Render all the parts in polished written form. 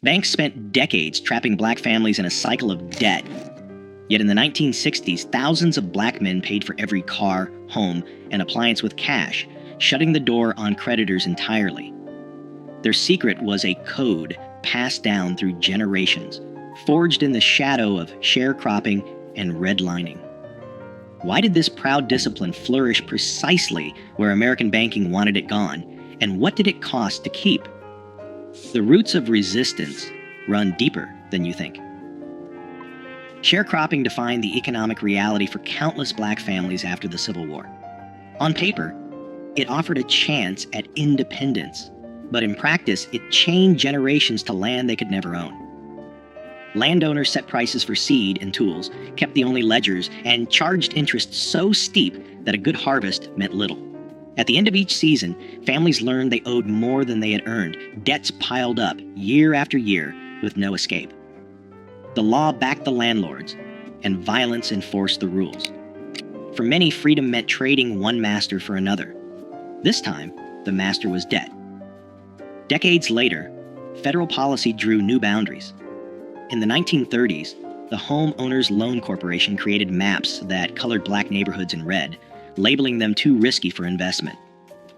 Banks spent decades trapping black families in a cycle of debt. Yet in the 1960s, thousands of black men paid for every car, home, and appliance with cash, shutting the door on creditors entirely. Their secret was a code passed down through generations, forged in the shadow of sharecropping and redlining. Why did this proud discipline flourish precisely where American banking wanted it gone, and what did it cost to keep? The roots of resistance run deeper than you think. Sharecropping defined the economic reality for countless black families after the Civil War. On paper, it offered a chance at independence, but in practice, it chained generations to land they could never own. Landowners set prices for seed and tools, kept the only ledgers, and charged interest so steep that a good harvest meant little. At the end of each season, families learned they owed more than they had earned. Debts piled up year after year with no escape. The law backed the landlords, and violence enforced the rules. For many, freedom meant trading one master for another. This time, the master was debt. Decades later, federal policy drew new boundaries. In the 1930s, the Home Owners Loan Corporation created maps that colored black neighborhoods in red, labeling them too risky for investment.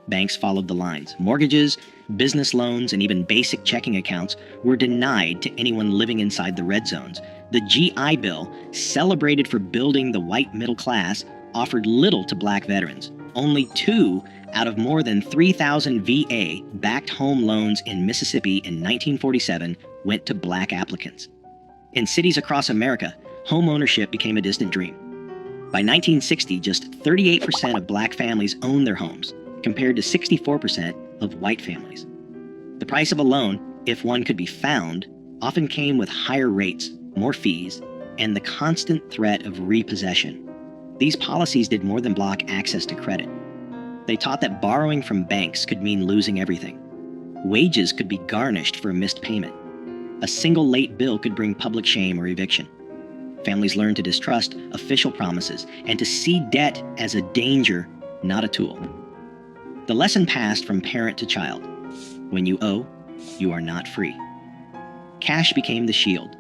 Banks followed the lines. Mortgages, business loans, and even basic checking accounts were denied to anyone living inside the red zones. The GI Bill, celebrated for building the white middle class, offered little to black veterans. Only 2 out of more than 3,000 VA-backed home loans in Mississippi in 1947 went to black applicants. In cities across America, home ownership became a distant dream. By 1960, just 38% of black families owned their homes, compared to 64% of white families. The price of a loan, if one could be found, often came with higher rates, more fees, and the constant threat of repossession. These policies did more than block access to credit. They taught that borrowing from banks could mean losing everything. Wages could be garnished for a missed payment. A single late bill could bring public shame or eviction. Families learned to distrust official promises and to see debt as a danger, not a tool. The lesson passed from parent to child. When you owe, you are not free. Cash became the shield.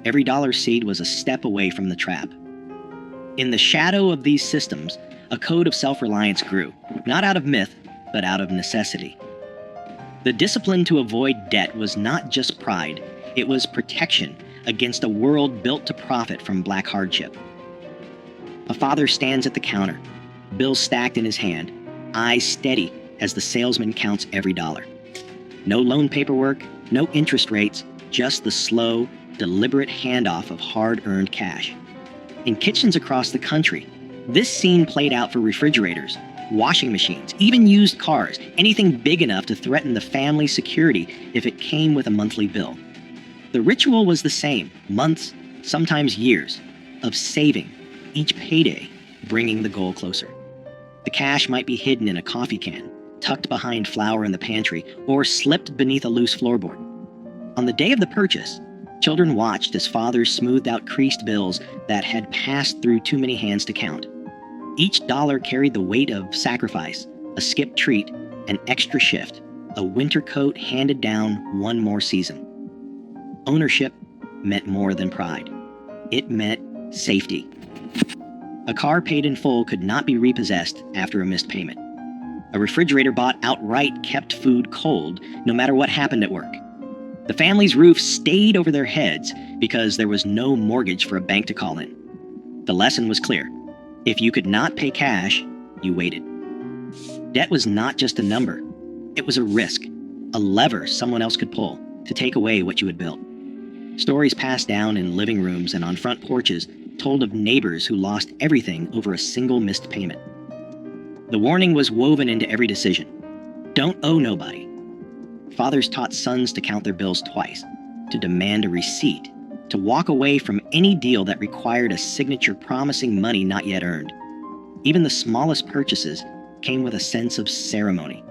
Every dollar seed was a step away from the trap. In the shadow of these systems, a code of self-reliance grew, not out of myth, but out of necessity. The discipline to avoid debt was not just pride, it was protection against a world built to profit from black hardship. A father stands at the counter, bills stacked in his hand, eyes steady as the salesman counts every dollar. No loan paperwork, no interest rates, just the slow, deliberate handoff of hard-earned cash. In kitchens across the country, this scene played out for refrigerators, washing machines, even used cars, anything big enough to threaten the family's security if it came with a monthly bill. The ritual was the same, months, sometimes years, of saving, each payday bringing the goal closer. The cash might be hidden in a coffee can, tucked behind flour in the pantry, or slipped beneath a loose floorboard. On the day of the purchase, children watched as fathers smoothed out creased bills that had passed through too many hands to count. Each dollar carried the weight of sacrifice, a skipped treat, an extra shift, a winter coat handed down one more season. Ownership meant more than pride. It meant safety. A car paid in full could not be repossessed after a missed payment. A refrigerator bought outright kept food cold, no matter what happened at work. The family's roof stayed over their heads because there was no mortgage for a bank to call in. The lesson was clear. If you could not pay cash, you waited. Debt was not just a number. It was a risk, a lever someone else could pull to take away what you had built. Stories passed down in living rooms and on front porches told of neighbors who lost everything over a single missed payment. The warning was woven into every decision. Don't owe nobody. Fathers taught sons to count their bills twice, to demand a receipt, to walk away from any deal that required a signature promising money not yet earned. Even the smallest purchases came with a sense of ceremony.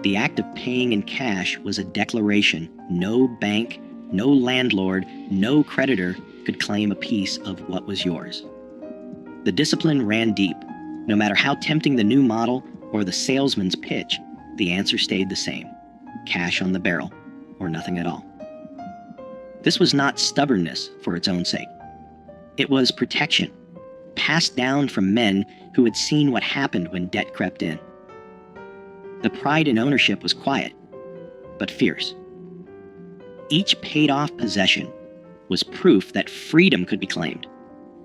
The act of paying in cash was a declaration no bank, no landlord, no creditor could claim a piece of what was yours. The discipline ran deep. No matter how tempting the new model or the salesman's pitch, the answer stayed the same: cash on the barrel, or nothing at all. This was not stubbornness for its own sake. It was protection, passed down from men who had seen what happened when debt crept in. The pride in ownership was quiet, but fierce. Each paid-off possession was proof that freedom could be claimed,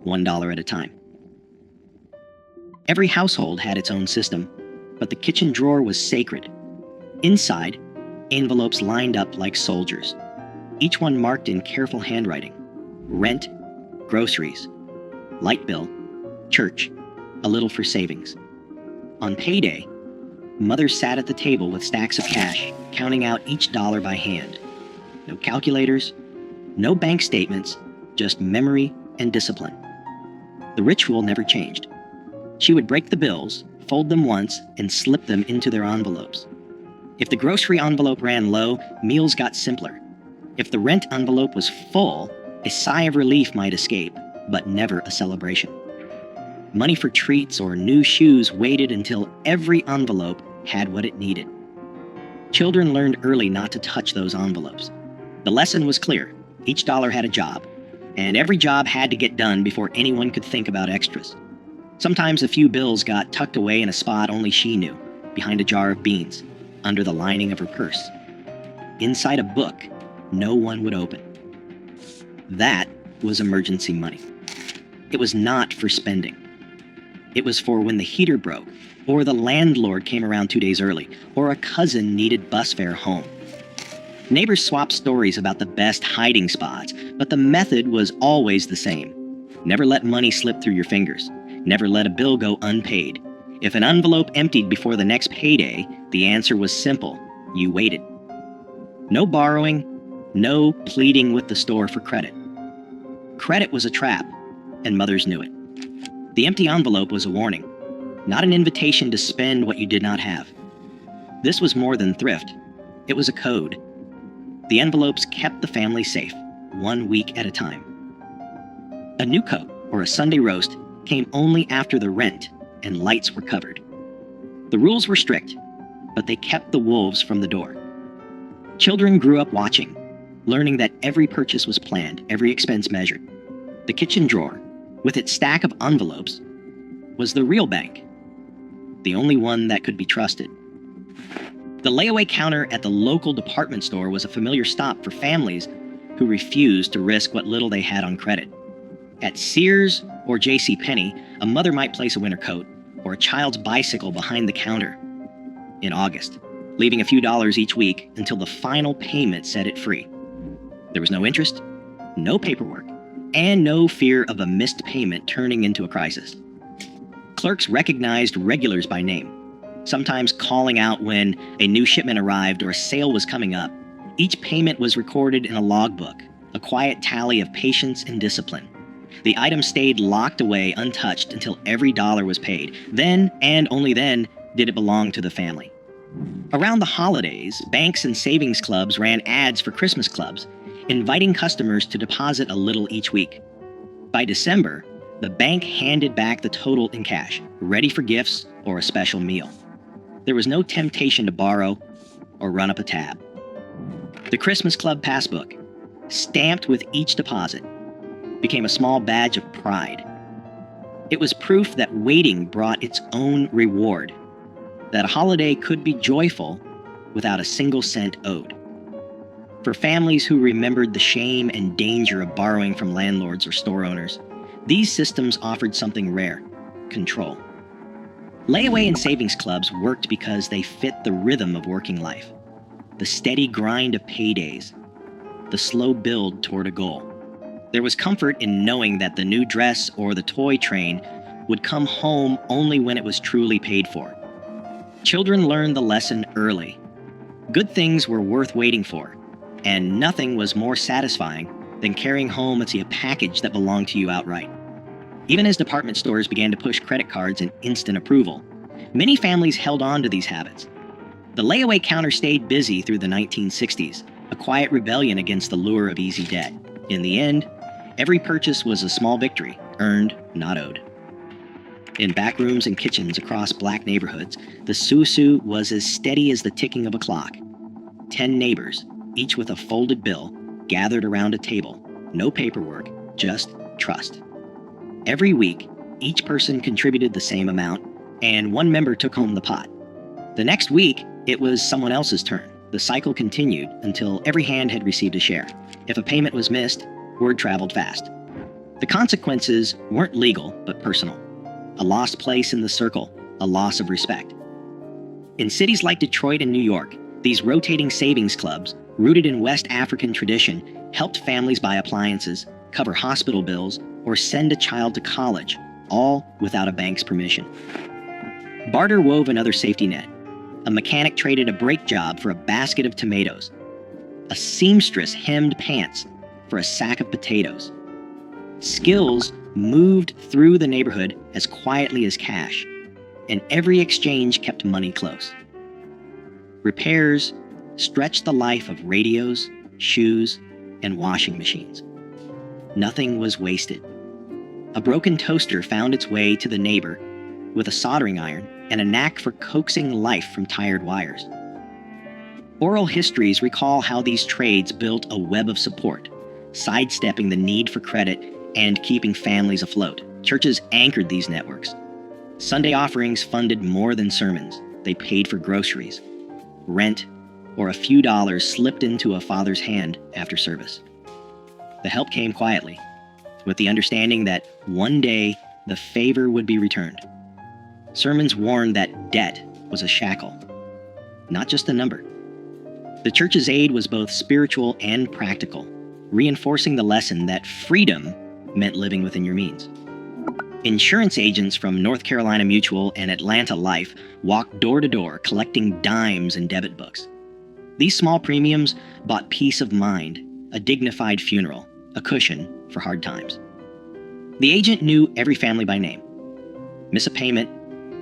$1 at a time. Every household had its own system, but the kitchen drawer was sacred. Inside, envelopes lined up like soldiers, each one marked in careful handwriting: rent, groceries, light bill, church, a little for savings. On payday, Mother sat at the table with stacks of cash, counting out each dollar by hand. No calculators, no bank statements, just memory and discipline. The ritual never changed. She would break the bills, fold them once, and slip them into their envelopes. If the grocery envelope ran low, meals got simpler. If the rent envelope was full, a sigh of relief might escape, but never a celebration. Money for treats or new shoes waited until every envelope had what it needed. Children learned early not to touch those envelopes. The lesson was clear. Each dollar had a job, and every job had to get done before anyone could think about extras. Sometimes a few bills got tucked away in a spot only she knew, behind a jar of beans, under the lining of her purse. Inside a book no one would open. That was emergency money. It was not for spending. It was for when the heater broke, or the landlord came around 2 days early, or a cousin needed bus fare home. Neighbors swapped stories about the best hiding spots, but the method was always the same. Never let money slip through your fingers. Never let a bill go unpaid. If an envelope emptied before the next payday, the answer was simple: you waited. No borrowing, no pleading with the store for credit. Credit was a trap, and mothers knew it. The empty envelope was a warning, not an invitation to spend what you did not have. This was more than thrift. It was a code. The envelopes kept the family safe, 1 week at a time. A new coat or a Sunday roast came only after the rent and lights were covered. The rules were strict, but they kept the wolves from the door. Children grew up watching, learning that every purchase was planned, every expense measured. The kitchen drawer, with its stack of envelopes, was the real bank, the only one that could be trusted. The layaway counter at the local department store was a familiar stop for families who refused to risk what little they had on credit. At Sears or JCPenney, a mother might place a winter coat or a child's bicycle behind the counter in August, leaving a few dollars each week until the final payment set it free. There was no interest, no paperwork, and no fear of a missed payment turning into a crisis. Clerks recognized regulars by name, sometimes calling out when a new shipment arrived or a sale was coming up. Each payment was recorded in a logbook, a quiet tally of patience and discipline. The item stayed locked away untouched until every dollar was paid. Then, and only then, did it belong to the family. Around the holidays, banks and savings clubs ran ads for Christmas clubs, inviting customers to deposit a little each week. By December, the bank handed back the total in cash, ready for gifts or a special meal. There was no temptation to borrow or run up a tab. The Christmas Club passbook, stamped with each deposit, became a small badge of pride. It was proof that waiting brought its own reward, that a holiday could be joyful without a single cent owed. For families who remembered the shame and danger of borrowing from landlords or store owners, these systems offered something rare: control. Layaway and savings clubs worked because they fit the rhythm of working life, the steady grind of paydays, the slow build toward a goal. There was comfort in knowing that the new dress or the toy train would come home only when it was truly paid for. Children learned the lesson early. Good things were worth waiting for, and nothing was more satisfying than carrying home a package that belonged to you outright. Even as department stores began to push credit cards and instant approval, many families held on to these habits. The layaway counter stayed busy through the 1960s, a quiet rebellion against the lure of easy debt. In the end, every purchase was a small victory, earned, not owed. In back rooms and kitchens across black neighborhoods, the susu was as steady as the ticking of a clock. 10 neighbors, each with a folded bill, gathered around a table. No paperwork, just trust. Every week, each person contributed the same amount, and one member took home the pot. The next week, it was someone else's turn. The cycle continued until every hand had received a share. If a payment was missed, word traveled fast. The consequences weren't legal, but personal. A lost place in the circle, a loss of respect. In cities like Detroit and New York, these rotating savings clubs, rooted in West African tradition, helped families buy appliances, cover hospital bills, or send a child to college, all without a bank's permission. Barter wove another safety net. A mechanic traded a brake job for a basket of tomatoes. A seamstress hemmed pants for a sack of potatoes. Skills moved through the neighborhood as quietly as cash, and every exchange kept money close. Repairs stretched the life of radios, shoes, and washing machines. Nothing was wasted. A broken toaster found its way to the neighbor with a soldering iron and a knack for coaxing life from tired wires. Oral histories recall how these trades built a web of support, sidestepping the need for credit and keeping families afloat. Churches anchored these networks. Sunday offerings funded more than sermons. They paid for groceries, rent, or a few dollars slipped into a father's hand after service. The help came quietly, with the understanding that one day the favor would be returned. Sermons warned that debt was a shackle, not just a number. The church's aid was both spiritual and practical, reinforcing the lesson that freedom meant living within your means. Insurance agents from North Carolina Mutual and Atlanta Life walked door to door collecting dimes and debit books. These small premiums bought peace of mind, a dignified funeral, a cushion for hard times. The agent knew every family by name. Miss a payment,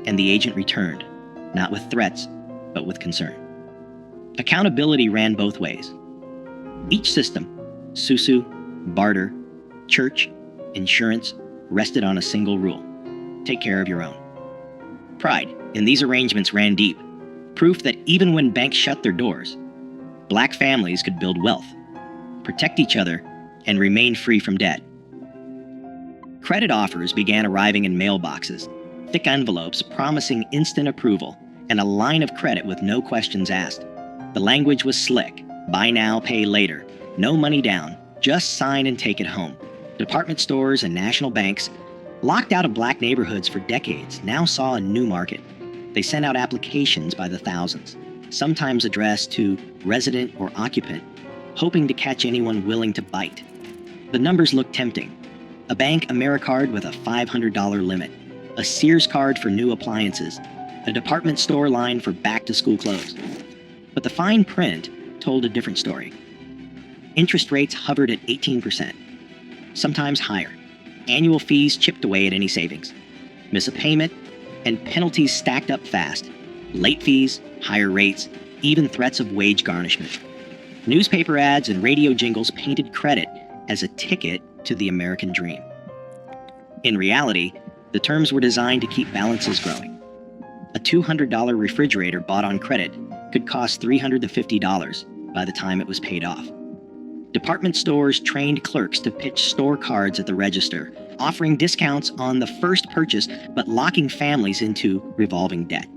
and the agent returned, not with threats, but with concern. Accountability ran both ways. Each system, susu, barter, church, insurance, rested on a single rule: take care of your own. Pride in these arrangements ran deep, proof that even when banks shut their doors, Black families could build wealth, protect each other, and remain free from debt. Credit offers began arriving in mailboxes, thick envelopes promising instant approval, and a line of credit with no questions asked. The language was slick: buy now, pay later, no money down, just sign and take it home. Department stores and national banks, locked out of Black neighborhoods for decades, now saw a new market. They sent out applications by the thousands, sometimes addressed to resident or occupant, hoping to catch anyone willing to bite. The numbers looked tempting: a bank AmeriCard with a $500 limit, a Sears card for new appliances, a department store line for back-to-school clothes. But the fine print told a different story. Interest rates hovered at 18%, sometimes higher. Annual fees chipped away at any savings. Miss a payment, and penalties stacked up fast. Late fees, higher rates, even threats of wage garnishment. Newspaper ads and radio jingles painted credit as a ticket to the American dream. In reality, the terms were designed to keep balances growing. A $200 refrigerator bought on credit could cost $300 to $50 by the time it was paid off. Department stores trained clerks to pitch store cards at the register, offering discounts on the first purchase but locking families into revolving debt.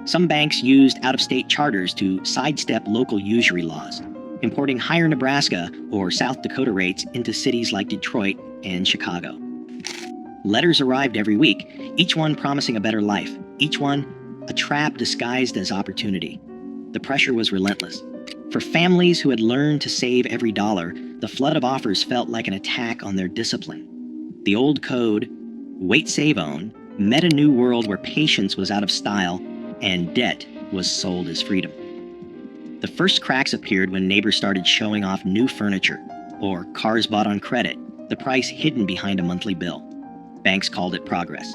Some banks used out-of-state charters to sidestep local usury laws, importing higher Nebraska or South Dakota rates into cities like Detroit and Chicago. Letters arrived every week, each one promising a better life, each one a trap disguised as opportunity. The pressure was relentless. For families who had learned to save every dollar, the flood of offers felt like an attack on their discipline. The old code, wait, save, own, met a new world where patience was out of style and debt was sold as freedom. The first cracks appeared when neighbors started showing off new furniture or cars bought on credit, the price hidden behind a monthly bill. Banks called it progress.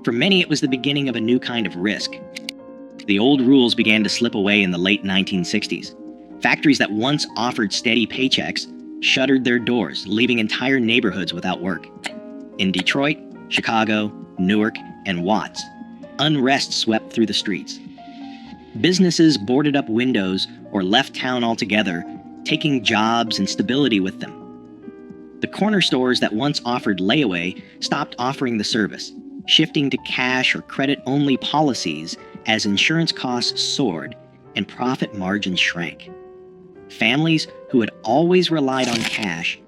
For many, it was the beginning of a new kind of risk. The old rules began to slip away in the late 1960s. Factories that once offered steady paychecks shuttered their doors, leaving entire neighborhoods without work. In Detroit, Chicago, Newark, and Watts, unrest swept through the streets. Businesses boarded up windows or left town altogether taking jobs and stability with them. The corner stores that once offered layaway stopped offering the service, shifting to cash or credit-only policies as insurance costs soared and profit margins shrank. Families who had always relied on cash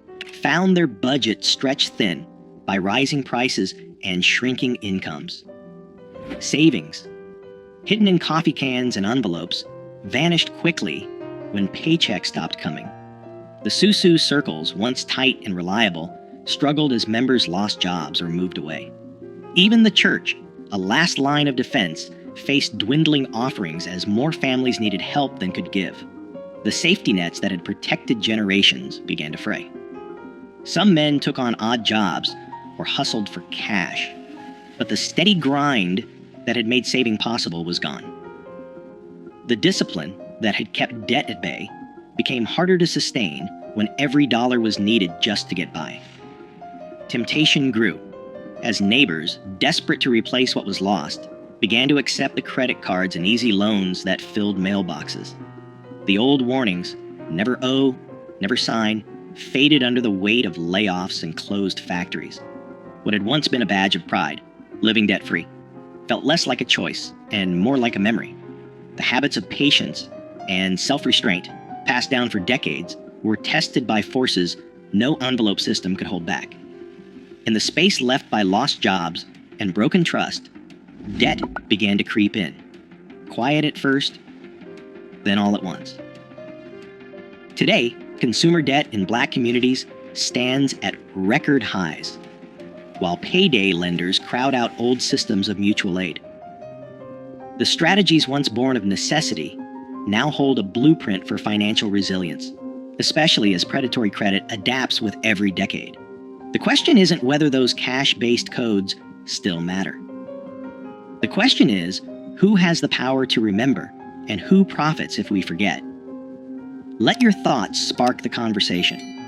found their budget stretched thin by rising prices and shrinking incomes. Savings, hidden in coffee cans and envelopes, vanished quickly when paychecks stopped coming. The Susu circles, once tight and reliable, struggled as members lost jobs or moved away. Even the church, a last line of defense, faced dwindling offerings as more families needed help than could give. The safety nets that had protected generations began to fray. Some men took on odd jobs or hustled for cash, but the steady grind that had made saving possible was gone. The discipline that had kept debt at bay became harder to sustain when every dollar was needed just to get by. Temptation grew as neighbors, desperate to replace what was lost, began to accept the credit cards and easy loans that filled mailboxes. The old warnings, never owe, never sign, faded under the weight of layoffs and closed factories. What had once been a badge of pride, living debt-free, felt less like a choice and more like a memory. The habits of patience and self-restraint, passed down for decades, were tested by forces no envelope system could hold back. In the space left by lost jobs and broken trust, debt began to creep in. Quiet at first, then all at once. Today, consumer debt in Black communities stands at record highs, while payday lenders crowd out old systems of mutual aid. The strategies once born of necessity now hold a blueprint for financial resilience, especially as predatory credit adapts with every decade. The question isn't whether those cash-based codes still matter. The question is, who has the power to remember and who profits if we forget? Let your thoughts spark the conversation.